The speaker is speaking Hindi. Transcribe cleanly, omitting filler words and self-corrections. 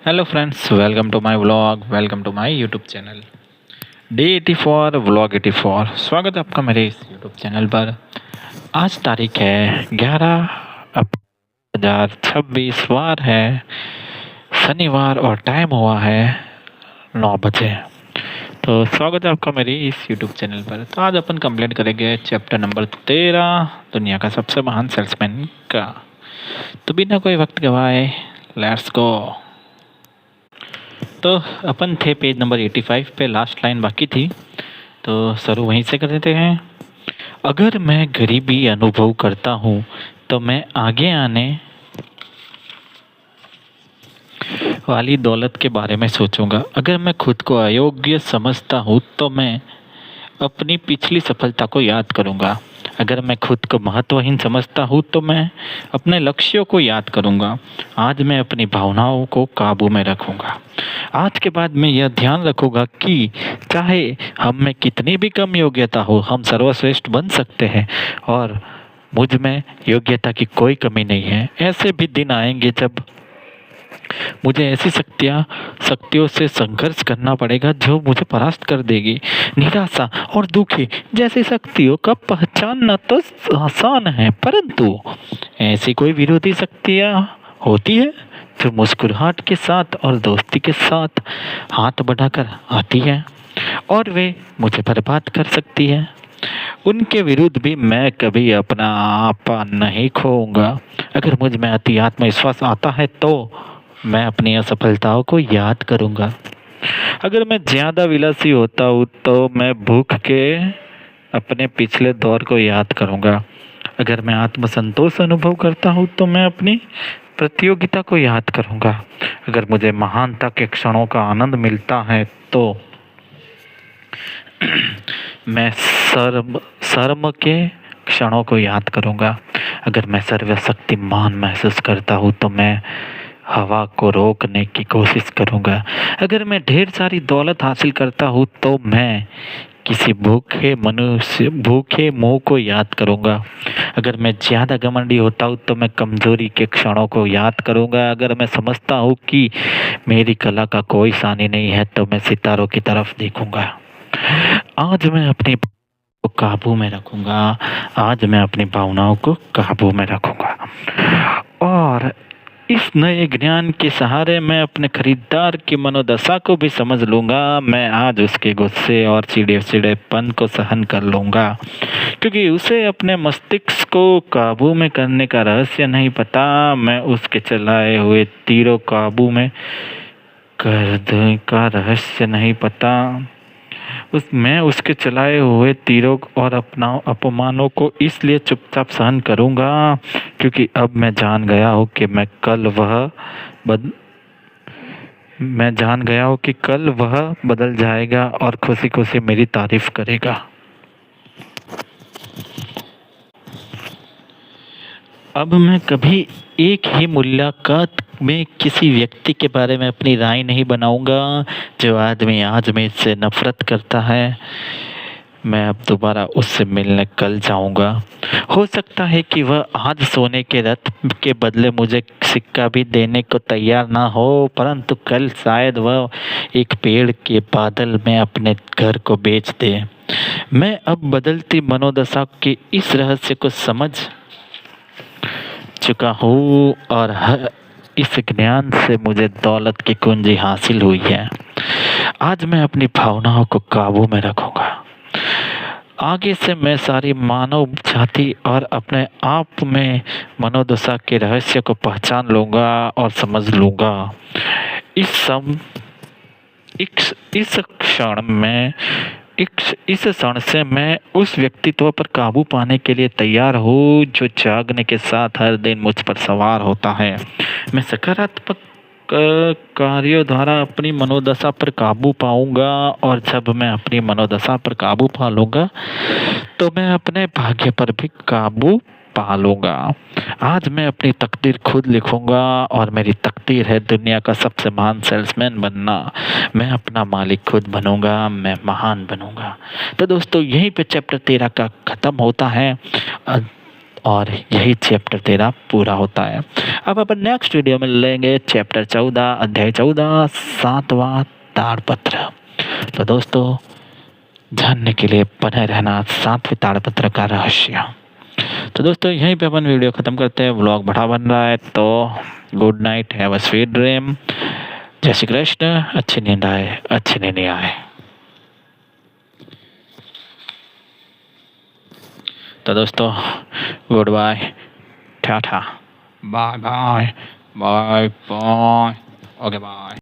Hello friends, welcome to my vlog. Welcome to my YouTube channel day 84 vlog 84। स्वागत है आपका मेरे इस यूट्यूब चैनल पर। आज तारीख है 11 अप्रैल 2026, वार है शनिवार और टाइम हुआ है 9 बजे। तो स्वागत है आपका मेरी इस यूट्यूब चैनल पर। तो आज अपन कंप्लीट करेंगे चैप्टर नंबर 13, दुनिया का सबसे महान सेल्समैन का। तो बिना कोई वक्त गवाए लेट्स गो। तो अपन थे पेज नंबर 85 पे, लास्ट लाइन बाकी थी, तो शुरू वहीं से कर देते हैं। अगर मैं गरीबी अनुभव करता हूँ तो मैं आगे आने वाली दौलत के बारे में सोचूंगा। अगर मैं खुद को अयोग्य समझता हूँ तो मैं अपनी पिछली सफलता को याद करूंगा। अगर मैं खुद को महत्वहीन समझता हूँ तो मैं अपने लक्ष्यों को याद करूंगा। आज मैं अपनी भावनाओं को काबू में रखूंगा। आज के बाद मैं यह ध्यान रखूंगा कि चाहे हम में कितनी भी कम योग्यता हो, हम सर्वश्रेष्ठ बन सकते हैं और मुझ में योग्यता की कोई कमी नहीं है। ऐसे भी दिन आएंगे जब मुझे ऐसी शक्तियों से संघर्ष करना पड़ेगा जो मुझे परास्त कर देगी। निराशा और दुखी जैसी शक्तियों का पहचानना तो आसान है, परंतु ऐसी कोई विरोधी शक्तियाँ होती है जो मुस्कुराहट के साथ और दोस्ती के साथ हाथ बढ़ाकर आती है और वे मुझे बर्बाद कर सकती है। उनके विरुद्ध भी मैं कभी अपना आपा नहीं खोऊंगा। अगर मुझ में अति आत्मविश्वास आता है तो मैं अपनी असफलताओं को याद करूंगा। अगर मैं ज़्यादा विलासी होता हूँ तो मैं भूख के अपने पिछले दौर को याद करूंगा। अगर मैं आत्मसंतोष अनुभव करता हूँ तो मैं अपनी प्रतियोगिता को याद करूंगा। अगर मुझे महानता के क्षणों का आनंद मिलता है तो मैं शर्म के क्षणों को याद करूंगा। अगर मैं सर्वशक्तिमान महसूस करता हूँ तो मैं हवा को रोकने की कोशिश करूंगा। अगर मैं ढेर सारी दौलत हासिल करता हूँ तो मैं किसी भूखे मुंह को याद करूंगा। अगर मैं ज़्यादा घमंडी होता हूँ तो मैं कमजोरी के क्षणों को याद करूंगा। अगर मैं समझता हूँ कि मेरी कला का कोई सानी नहीं है तो मैं सितारों की तरफ देखूंगा। आज मैं अपनी को काबू में रखूंगा। आज मैं अपनी भावनाओं को काबू में रखूंगा और इस नए ज्ञान के सहारे मैं अपने खरीदार की मनोदशा को भी समझ लूंगा। मैं आज उसके गुस्से और चिड़चिड़ेपन को सहन कर लूंगा, क्योंकि उसे अपने मस्तिष्क को काबू में करने का रहस्य नहीं पता। मैं उसके चलाए हुए तीरों काबू में करने का रहस्य नहीं पता। मैं उसके चलाए हुए तीरों और अपना अपमानों को इसलिए चुपचाप सहन करूंगा क्योंकि अब मैं जान गया हूँ कि कल वह बदल जाएगा और खुशी खुशी मेरी तारीफ करेगा। अब मैं कभी एक ही मुलाकात में किसी व्यक्ति के बारे में अपनी राय नहीं बनाऊंगा। जो आदमी आज मुझसे नफरत करता है, मैं अब दोबारा उससे मिलने कल जाऊंगा। हो सकता है कि वह आज सोने के रथ के बदले मुझे सिक्का भी देने को तैयार ना हो, परंतु कल शायद वह एक पेड़ के बादल में अपने घर को बेच दे। मैं अब बदलती मनोदशा के इस रहस्य को समझ चुका हूँ और इस ज्ञान से मुझे दौलत की कुंजी हासिल हुई है। आज मैं अपनी भावनाओं को काबू में रखूंगा। आगे से मैं सारी मानव जाति और अपने आप में मनोदशा के रहस्य को पहचान लूंगा और समझ लूंगा। इस क्षण से मैं उस व्यक्तित्व पर काबू पाने के लिए तैयार हूँ जो जागने के साथ हर दिन मुझ पर सवार होता है। मैं सकारात्मक कार्यों द्वारा अपनी मनोदशा पर काबू पाऊंगा और जब मैं अपनी मनोदशा पर काबू पा लूंगा तो मैं अपने भाग्य पर भी काबू पा लूंगा। आज मैं अपनी तकदीर खुद लिखूंगा और मेरी तकदीर है दुनिया का सबसे महान सेल्समैन बनना। मैं अपना मालिक खुद बनूंगा, मैं महान बनूंगा। तो दोस्तों, यहीं पे चैप्टर 13 का ख़त्म होता है और यही चैप्टर तेरा पूरा होता है। अब अपन नेक्स्ट वीडियो में लेंगे चैप्टर 14 अध्याय 14 सातवां ताड़पत्र। तो दोस्तों जानने के लिए बने रहना 7वें ताड़पत्र का रहस्य। तो दोस्तों यहीं पे अपन वीडियो ख़त्म करते हैं। व्लॉग बड़ा बन रहा है तो good night, have a sweet dream. जय श्री कृष्ण। अच्छी नींद आए, अच्छी नींद आए। तो दोस्तों good bye, tata, bye bye bye bye, okay bye.